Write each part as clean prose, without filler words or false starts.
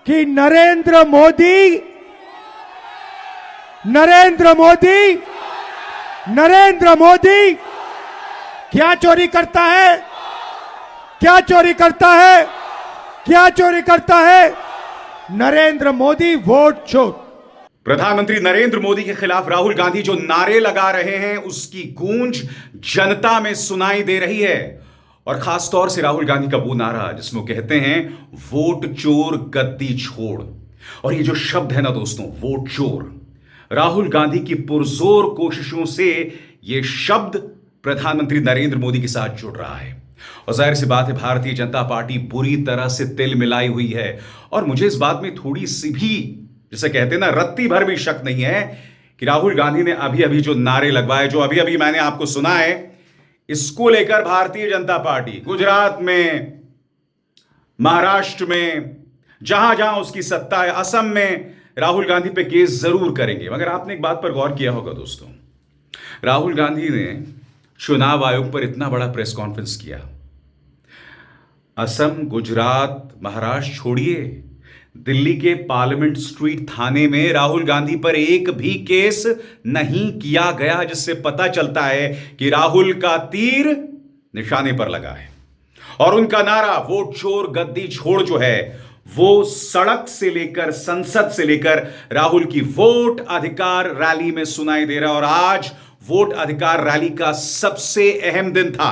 कि नरेंद्र मोदी क्या चोरी करता है? क्या चोरी करता है? क्या चोरी करता है? नरेंद्र मोदी वोट चोर। प्रधानमंत्री नरेंद्र मोदी के खिलाफ राहुल गांधी जो नारे लगा रहे हैं उसकी गूंज जनता में सुनाई दे रही है। और खासतौर से राहुल गांधी का वो नारा जिसमें वो कहते हैं वोट चोर गद्दी छोड़। और ये जो शब्द है ना दोस्तों, वोट चोर, राहुल गांधी की पुरजोर कोशिशों से ये शब्द प्रधानमंत्री नरेंद्र मोदी के साथ जुड़ रहा है। और जाहिर सी बात है भारतीय जनता पार्टी बुरी तरह से तिल मिलाई हुई है। और मुझे इस बात में थोड़ी सी भी, जिसे कहते हैं ना, रत्ती भर भी शक नहीं है कि राहुल गांधी ने अभी अभी जो नारे लगवाए, जो अभी अभी मैंने आपको सुना है, इसको लेकर भारतीय जनता पार्टी गुजरात में, महाराष्ट्र में, जहां जहां उसकी सत्ता है, असम में, राहुल गांधी पे केस जरूर करेंगे। मगर आपने एक बात पर गौर किया होगा दोस्तों, राहुल गांधी ने चुनाव आयोग पर इतना बड़ा प्रेस कॉन्फ्रेंस किया। असम, गुजरात, महाराष्ट्र छोड़िए, दिल्ली के पार्लियामेंट स्ट्रीट थाने में राहुल गांधी पर एक भी केस नहीं किया गया, जिससे पता चलता है कि राहुल का तीर निशाने पर लगा है। और उनका नारा वोट चोर गद्दी छोड़ जो है वो सड़क से लेकर, संसद से लेकर राहुल की वोट अधिकार रैली में सुनाई दे रहा है। और आज वोट अधिकार रैली का सबसे अहम दिन था।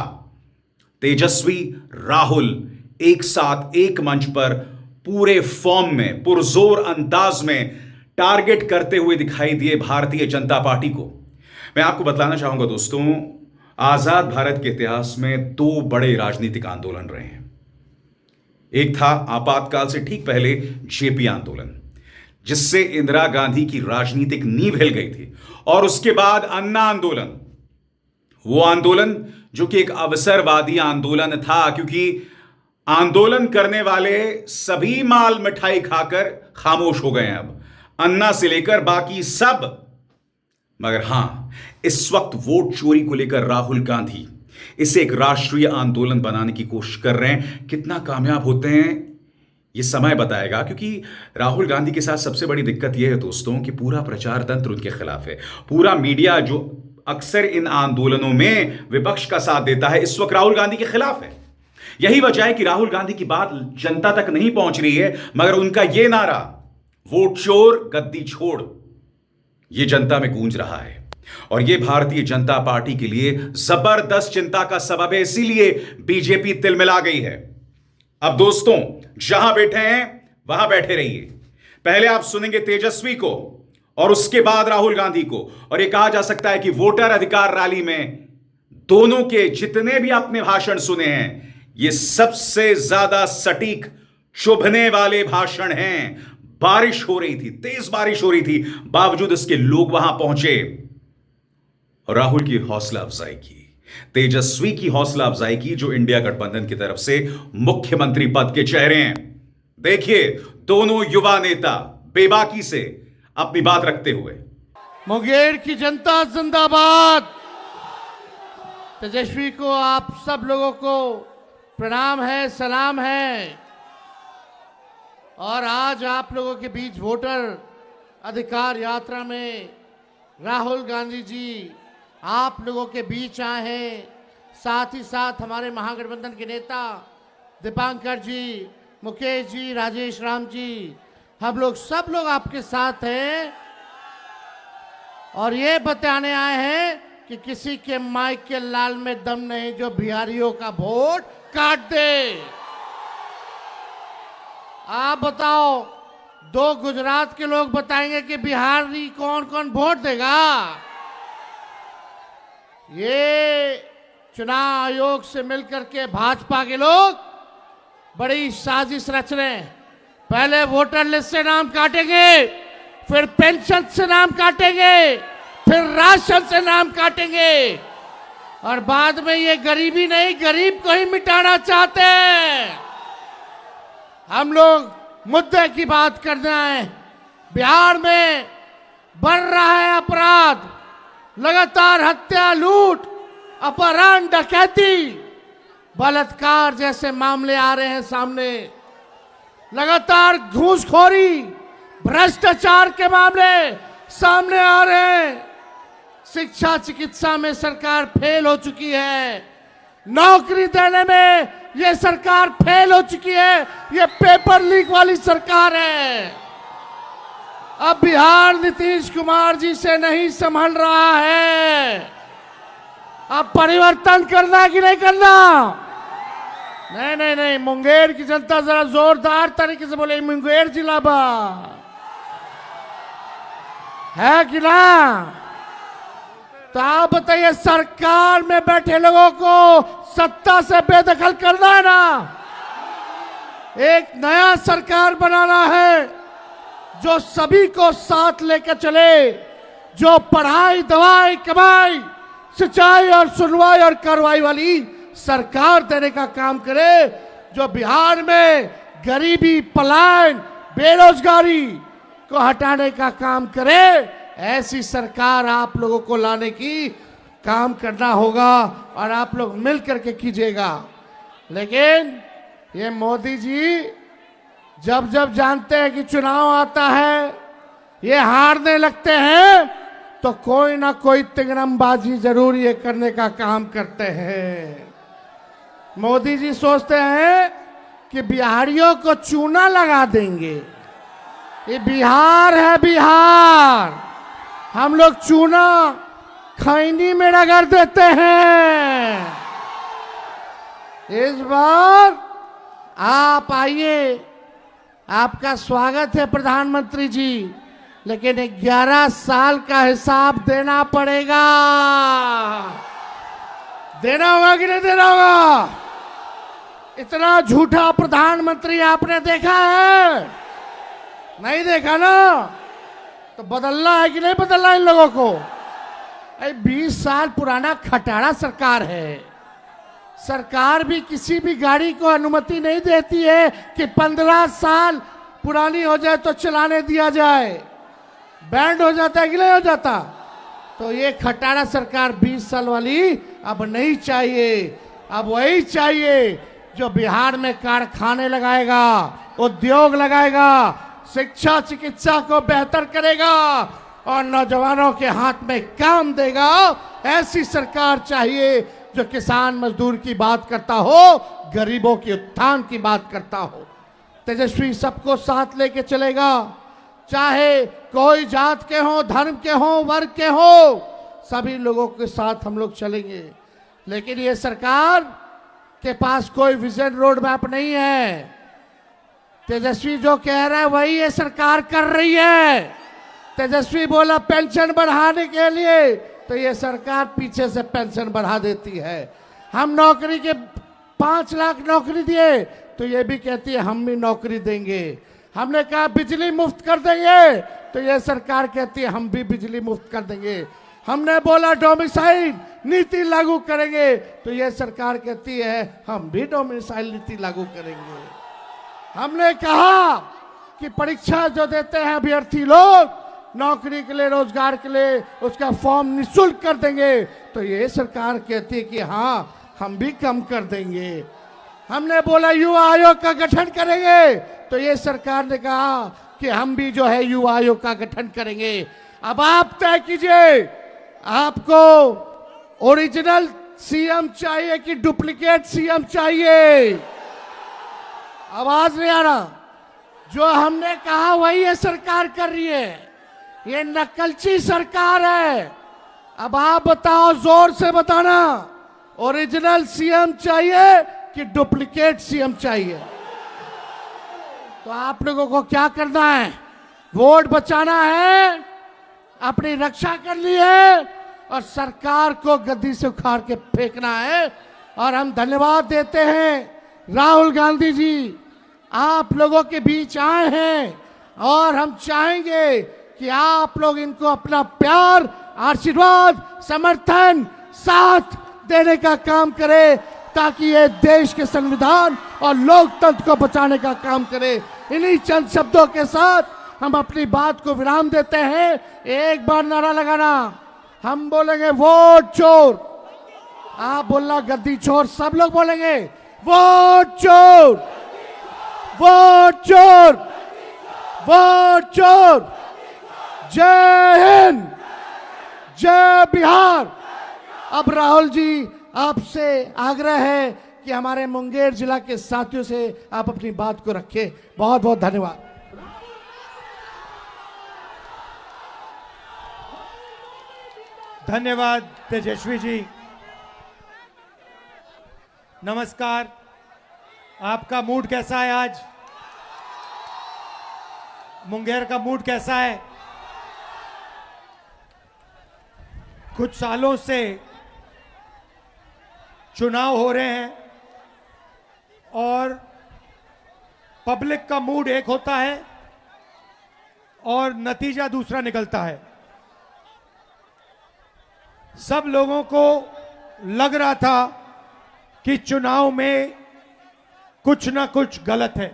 तेजस्वी, राहुल एक साथ एक मंच पर पूरे फॉर्म में, पुरजोर अंदाज में टारगेट करते हुए दिखाई दिए भारतीय जनता पार्टी को। मैं आपको बतलाना चाहूंगा दोस्तों, आजाद भारत के इतिहास में दो बड़े राजनीतिक आंदोलन रहे हैं। एक था आपातकाल से ठीक पहले जेपी आंदोलन, जिससे इंदिरा गांधी की राजनीतिक नींव हिल गई थी। और उसके बाद अन्ना आंदोलन, वो आंदोलन जो कि एक अवसरवादी आंदोलन था, क्योंकि आंदोलन करने वाले सभी माल मिठाई खाकर खामोश हो गए हैं अब, अन्ना से लेकर बाकी सब। मगर हां, इस वक्त वोट चोरी को लेकर राहुल गांधी इसे एक राष्ट्रीय आंदोलन बनाने की कोशिश कर रहे हैं। कितना कामयाब होते हैं ये समय बताएगा, क्योंकि राहुल गांधी के साथ सबसे बड़ी दिक्कत यह है दोस्तों कि पूरा प्रचार तंत्र उनके खिलाफ है। पूरा मीडिया जो अक्सर इन आंदोलनों में विपक्ष का साथ देता है, इस वक्त राहुल गांधी के खिलाफ है। यही वजह है कि राहुल गांधी की बात जनता तक नहीं पहुंच रही है, मगर उनका यह नारा वोट चोर गद्दी छोड़ यह जनता में गूंज रहा है। और यह भारतीय जनता पार्टी के लिए जबरदस्त चिंता का सबब है। इसीलिए बीजेपी तिलमिला गई है। अब दोस्तों, जहां बैठे हैं वहां बैठे रहिए। पहले आप सुनेंगे तेजस्वी को और उसके बाद राहुल गांधी को। और यह कहा जा सकता है कि वोटर अधिकार रैली में दोनों के जितने भी आपने भाषण सुने हैं, ये सबसे ज्यादा सटीक, चुभने वाले भाषण हैं। बारिश हो रही थी, तेज बारिश हो रही थी, बावजूद इसके लोग वहां पहुंचे और राहुल की हौसला अफजाई की, तेजस्वी की हौसला अफजाई की, जो इंडिया गठबंधन की तरफ से मुख्यमंत्री पद के चेहरे हैं। देखिए, दोनों युवा नेता बेबाकी से अपनी बात रखते हुए। मुंगेर की जनता जिंदाबाद। तेजस्वी को आप सब लोगों को प्रणाम है, सलाम है। और आज आप लोगों के बीच वोटर अधिकार यात्रा में राहुल गांधी जी आप लोगों के बीच आए हैं। साथ ही साथ हमारे महागठबंधन के नेता दीपांकर जी, मुकेश जी, राजेश राम जी, हम लोग सब लोग आपके साथ हैं। और ये बताने आए हैं कि किसी के माइक के लाल में दम नहीं जो बिहारियों का वोट काट दे। आप बताओ, दो गुजरात के लोग बताएंगे कि बिहारी कौन कौन वोट देगा। ये चुनाव आयोग से मिलकर के भाजपा के लोग बड़ी साजिश रच रहे हैं। पहले वोटर लिस्ट से नाम काटेंगे, फिर पेंशन से नाम काटेंगे, फिर राशन से नाम काटेंगे, और बाद में ये गरीबी नहीं, गरीब को ही मिटाना चाहते हैं। हम लोग मुद्दे की बात करना है। बिहार में बढ़ रहा है अपराध, लगातार हत्या, लूट, अपहरण, डकैती, बलात्कार जैसे मामले आ रहे हैं सामने। लगातार घूसखोरी, भ्रष्टाचार के मामले सामने आ रहे हैं। शिक्षा चिकित्सा में सरकार फेल हो चुकी है, नौकरी देने में यह सरकार फेल हो चुकी है। यह पेपर लीक वाली सरकार है। अब बिहार नीतीश कुमार जी से नहीं संभल रहा है। अब परिवर्तन करना कि नहीं करना? नहीं नहीं नहीं, मुंगेर की जनता जरा जोरदार तरीके से बोले, मुंगेर जिला है कि ना? तो आप बताइए, सरकार में बैठे लोगों को सत्ता से बेदखल करना है ना? एक नया सरकार बनाना है जो सभी को साथ लेकर चले, जो पढ़ाई, दवाई, कमाई, सिंचाई और सुनवाई और कार्रवाई वाली सरकार देने का काम करे, जो बिहार में गरीबी, पलायन, बेरोजगारी को हटाने का काम करे। ऐसी सरकार आप लोगों को लाने की काम करना होगा और आप लोग मिल करके कीजिएगा। लेकिन ये मोदी जी जब जब जानते हैं कि चुनाव आता है, ये हारने लगते हैं, तो कोई ना कोई तिगड़मबाजी जरूर ये करने का काम करते हैं। मोदी जी सोचते हैं कि बिहारियों को चूना लगा देंगे। ये बिहार है, बिहार। हम लोग चूना खैनी में रगड़ देते हैं। इस बार आप आइए, आपका स्वागत है प्रधानमंत्री जी, लेकिन 11 साल का हिसाब देना पड़ेगा। देना होगा कि नहीं देना होगा? इतना झूठा प्रधानमंत्री आपने देखा है? नहीं देखा ना? तो बदलना है कि नहीं बदलना इन लोगों को? 20 साल पुराना खटारा सरकार है। सरकार भी किसी भी गाड़ी को अनुमति नहीं देती है कि 15 साल पुरानी हो जाए तो चलाने दिया जाए। बैंड हो जाता है कि नहीं हो जाता? तो ये खटारा सरकार 20 साल वाली अब नहीं चाहिए। अब वही चाहिए जो बिहार में कारखाने लगाएगा, उद्योग लगाएगा, शिक्षा चिकित्सा को बेहतर करेगा और नौजवानों के हाथ में काम देगा। ऐसी सरकार चाहिए जो किसान मजदूर की बात करता हो, गरीबों के उत्थान की बात करता हो। तेजस्वी सबको साथ लेके चलेगा, चाहे कोई जात के हो, धर्म के हो, वर्ग के हो, सभी लोगों के साथ हम लोग चलेंगे। लेकिन ये सरकार के पास कोई विजन रोड मैप नहीं है। तेजस्वी जो कह रहा है वही ये सरकार कर रही है। तेजस्वी बोला पेंशन बढ़ाने के लिए, तो ये सरकार पीछे से पेंशन बढ़ा देती है। हम नौकरी के 5 लाख नौकरी दिए, तो ये भी कहती है हम भी नौकरी देंगे। हमने कहा बिजली मुफ्त कर देंगे, तो ये सरकार कहती है हम भी बिजली मुफ्त कर देंगे। हमने बोला डोमिसाइल नीति लागू करेंगे, तो ये सरकार कहती है हम भी डोमिसाइल नीति लागू करेंगे। हमने कहा कि परीक्षा जो देते हैं अभ्यर्थी लोग नौकरी के लिए, रोजगार के लिए, उसका फॉर्म निःशुल्क कर देंगे, तो ये सरकार कहती है कि हाँ हम भी कम कर देंगे। हमने बोला युवा आयोग का गठन करेंगे, तो ये सरकार ने कहा कि हम भी जो है युवा आयोग का गठन करेंगे। अब आप तय कीजिए, आपको ओरिजिनल सीएम चाहिए कि डुप्लीकेट सीएम चाहिए? आवाज नहीं आ रहा। जो हमने कहा वही ये सरकार कर रही है। ये नकलची सरकार है। अब आप बताओ, जोर से बताना, ओरिजिनल सीएम चाहिए कि डुप्लीकेट सीएम चाहिए? तो आप लोगों को क्या करना है? वोट बचाना है, अपनी रक्षा करनी है और सरकार को गद्दी से उखाड़ के फेंकना है। और हम धन्यवाद देते हैं राहुल गांधी जी, आप लोगों के बीच आए हैं और हम चाहेंगे कि आप लोग इनको अपना प्यार, आशीर्वाद, समर्थन, साथ देने का काम करें, ताकि ये देश के संविधान और लोकतंत्र को बचाने का काम करे। इन्हीं चंद शब्दों के साथ हम अपनी बात को विराम देते हैं। एक बार नारा लगाना, हम बोलेंगे वोट चोर, आप बोलना गद्दी चोर, सब लोग बोलेंगे वोट चोर, वोट चोर, वोट चोर। जय हिंद, जय बिहार। अब राहुल जी, आपसे आग्रह है कि हमारे मुंगेर जिला के साथियों से आप अपनी बात को रखें। बहुत बहुत धन्यवाद। धन्यवाद तेजस्वी जी। नमस्कार, आपका मूड कैसा है आज? मुंगेर का मूड कैसा है? कुछ सालों से चुनाव हो रहे हैं और पब्लिक का मूड एक होता है और नतीजा दूसरा निकलता है। सब लोगों को लग रहा था कि चुनाव में कुछ ना कुछ गलत है।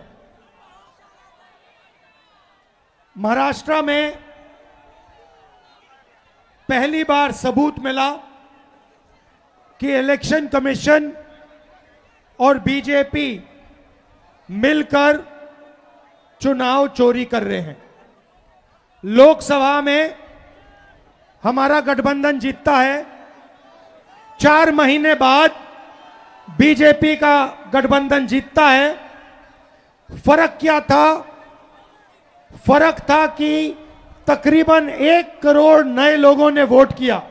महाराष्ट्र में पहली बार सबूत मिला कि इलेक्शन कमीशन और बीजेपी मिलकर चुनाव चोरी कर रहे हैं। लोकसभा में हमारा गठबंधन जीतता है, 4 महीने बाद बीजेपी का गठबंधन जीतता है। फर्क क्या था? फर्क था कि तकरीबन 1 करोड़ नए लोगों ने वोट किया।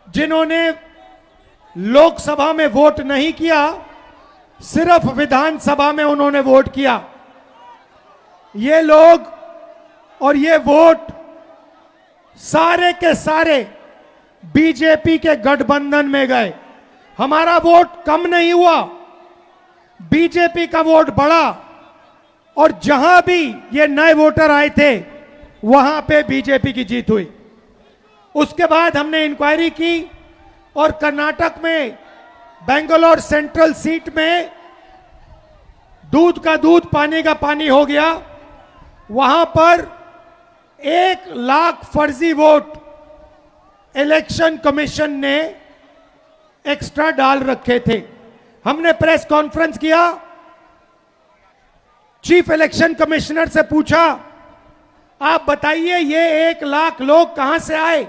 जिन्होंने लोकसभा में वोट नहीं किया, सिर्फ विधानसभा में उन्होंने वोट किया। ये लोग और ये वोट सारे के सारे बीजेपी के गठबंधन में गए। हमारा वोट कम नहीं हुआ, बीजेपी का वोट बढ़ा। और जहां भी ये नए वोटर आए थे, वहां पे बीजेपी की जीत हुई। उसके बाद हमने इंक्वायरी की और कर्नाटक में बेंगलोर सेंट्रल सीट में दूध का दूध, पानी का पानी हो गया। वहां पर 1 लाख फर्जी वोट इलेक्शन कमीशन ने एक्स्ट्रा डाल रखे थे। हमने प्रेस कॉन्फ्रेंस किया, चीफ इलेक्शन कमिश्नर से पूछा, आप बताइए ये 1 लाख लोग कहां से आए?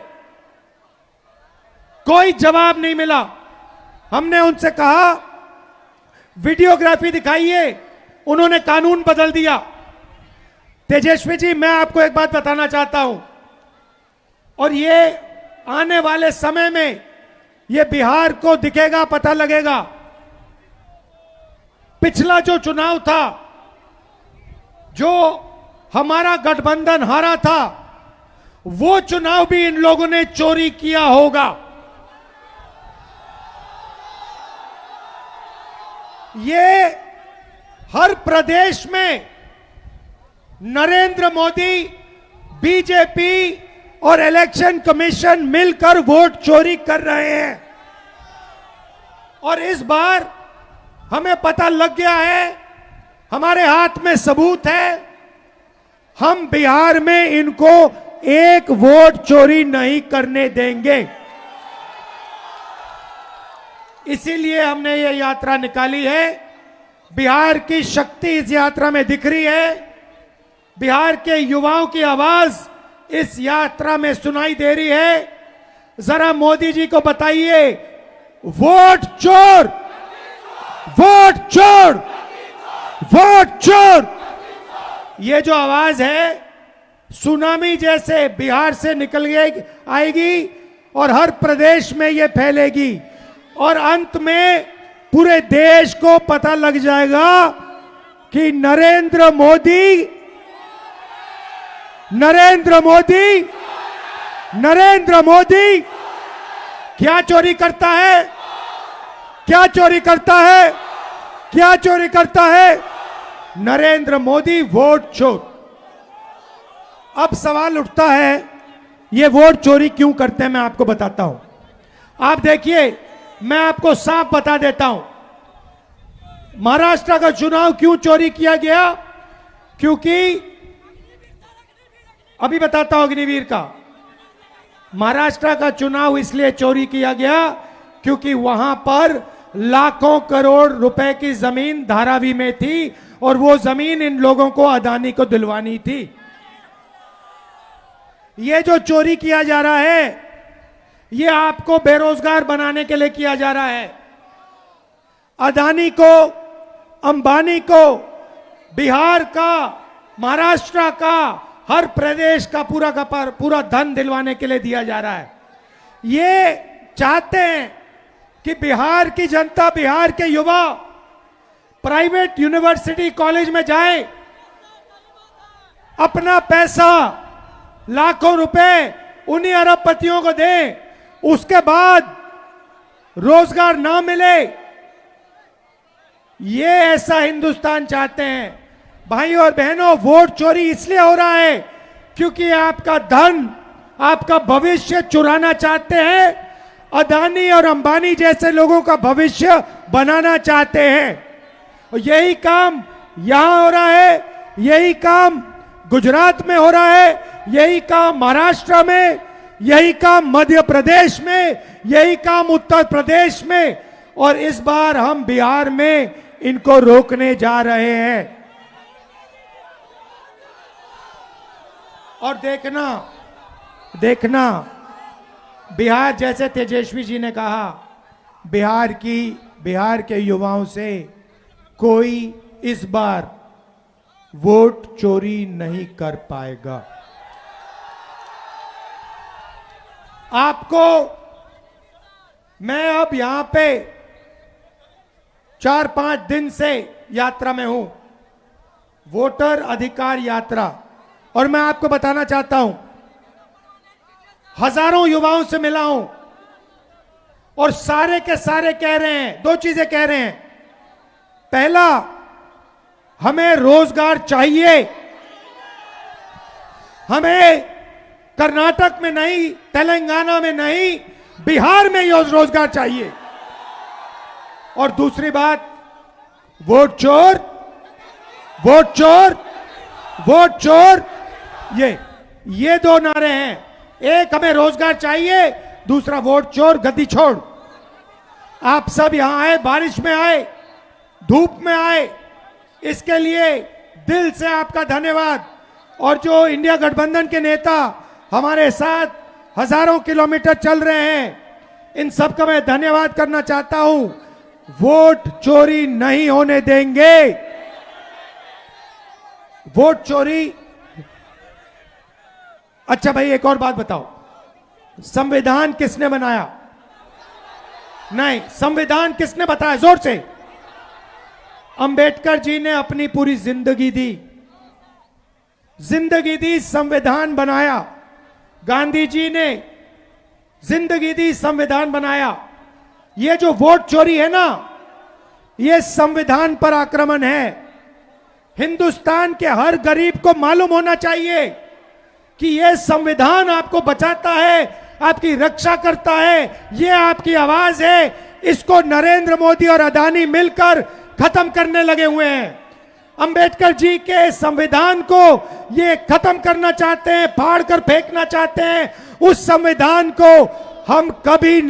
कोई जवाब नहीं मिला। हमने उनसे कहा वीडियोग्राफी दिखाइए, उन्होंने कानून बदल दिया। तेजस्वी जी, मैं आपको एक बात बताना चाहता हूं, और ये आने वाले समय में ये बिहार को दिखेगा, पता लगेगा। पिछला जो चुनाव था, जो हमारा गठबंधन हारा था, वो चुनाव भी इन लोगों ने चोरी किया होगा। ये हर प्रदेश में नरेंद्र मोदी, बीजेपी और इलेक्शन कमीशन मिलकर वोट चोरी कर रहे हैं। और इस बार हमें पता लग गया है, हमारे हाथ में सबूत है। हम बिहार में इनको 1 वोट चोरी नहीं करने देंगे। इसीलिए हमने ये यात्रा निकाली है। बिहार की शक्ति इस यात्रा में दिख रही है। बिहार के युवाओं की आवाज इस यात्रा में सुनाई दे रही है। जरा मोदी जी को बताइए, वोट चोर, वोट चोर, वोट चोर। ये जो आवाज है, सुनामी जैसे बिहार से निकल आएगी और हर प्रदेश में ये फैलेगी और अंत में पूरे देश को पता लग जाएगा कि नरेंद्र मोदी, नरेंद्र मोदी, नरेंद्र मोदी क्या चोरी करता है, क्या चोरी करता है, क्या चोरी करता है? नरेंद्र मोदी वोट चोर। अब सवाल उठता है, ये वोट चोरी क्यों करते हैं? मैं आपको बताता हूं। आप देखिए, मैं आपको साफ बता देता हूं, महाराष्ट्र का चुनाव क्यों चोरी किया गया। क्योंकि अभी बताता हूं अग्निवीर का, महाराष्ट्र का चुनाव इसलिए चोरी किया गया क्योंकि वहां पर लाखों करोड़ रुपए की जमीन धारावी में थी और वो जमीन इन लोगों को अदानी को दिलवानी थी। ये जो चोरी किया जा रहा है, ये आपको बेरोजगार बनाने के लिए किया जा रहा है। अदानी को, अंबानी को बिहार का, महाराष्ट्र का, हर प्रदेश का पूरा धन दिलवाने के लिए दिया जा रहा है। ये चाहते हैं कि बिहार की जनता, बिहार के युवा प्राइवेट यूनिवर्सिटी कॉलेज में जाए, अपना पैसा लाखों रुपए उन्हीं अरबपतियों को दें, उसके बाद रोजगार ना मिले। ये ऐसा हिंदुस्तान चाहते हैं। भाइयों और बहनों, वोट चोरी इसलिए हो रहा है क्योंकि आपका धन, आपका भविष्य चुराना चाहते हैं। अदानी और अंबानी जैसे लोगों का भविष्य बनाना चाहते हैं। और यही काम यहां हो रहा है, यही काम गुजरात में हो रहा है, यही काम महाराष्ट्र में, यही काम मध्य प्रदेश में, यही काम उत्तर प्रदेश में, और इस बार हम बिहार में इनको रोकने जा रहे हैं। और देखना बिहार, जैसे तेजस्वी जी ने कहा, बिहार के युवाओं से कोई इस बार वोट चोरी नहीं कर पाएगा। आपको मैं अब यहां पे 4-5 दिन से यात्रा में हूं, वोटर अधिकार यात्रा, और मैं आपको बताना चाहता हूं, हजारों युवाओं से मिला हूं और सारे के सारे कह रहे हैं, 2 चीजें कह रहे हैं। पहला, हमें रोजगार चाहिए, हमें कर्नाटक में नहीं, तेलंगाना में नहीं, बिहार में रोजगार चाहिए। और दूसरी बात, वोट चोर, वोट चोर, वोट चोर, ये 2 नारे हैं। एक, हमें रोजगार चाहिए, दूसरा वोट चोर गद्दी छोड़। आप सब यहां आए, बारिश में आए, धूप में आए, इसके लिए दिल से आपका धन्यवाद। और जो इंडिया गठबंधन के नेता हमारे साथ हजारों किलोमीटर चल रहे हैं, इन सब का मैं धन्यवाद करना चाहता हूं। वोट चोरी नहीं होने देंगे। वोट चोरी, अच्छा भाई एक और बात बताओ, संविधान किसने बनाया? नहीं, संविधान किसने बताया? जोर से। अंबेडकर जी ने अपनी पूरी जिंदगी दी, संविधान बनाया। गांधी जी ने जिंदगी दी, संविधान बनाया। ये जो वोट चोरी है ना, ये संविधान पर आक्रमण है। हिंदुस्तान के हर गरीब को मालूम होना चाहिए कि यह संविधान आपको बचाता है, आपकी रक्षा करता है, ये आपकी आवाज है। इसको नरेंद्र मोदी और अदानी मिलकर खत्म करने लगे हुए हैं। अंबेडकर जी के संविधान को ये खत्म करना चाहते हैं, फाड़ कर फेंकना चाहते हैं। उस संविधान को हम कभी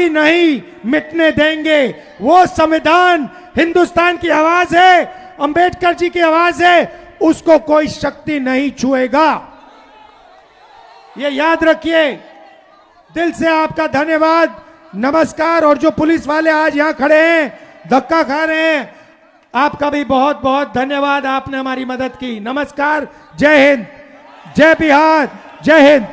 नहीं मिटने देंगे। वो संविधान हिंदुस्तान की आवाज है, अंबेडकर जी की आवाज है, उसको कोई शक्ति नहीं छुएगा। ये याद रखिए। दिल से आपका धन्यवाद, नमस्कार। और जो पुलिस वाले आज यहां खड़े हैं, धक्का खा रहे हैं, आपका भी बहुत बहुत धन्यवाद, आपने हमारी मदद की। नमस्कार, जय हिंद, जय बिहार, जय हिंद।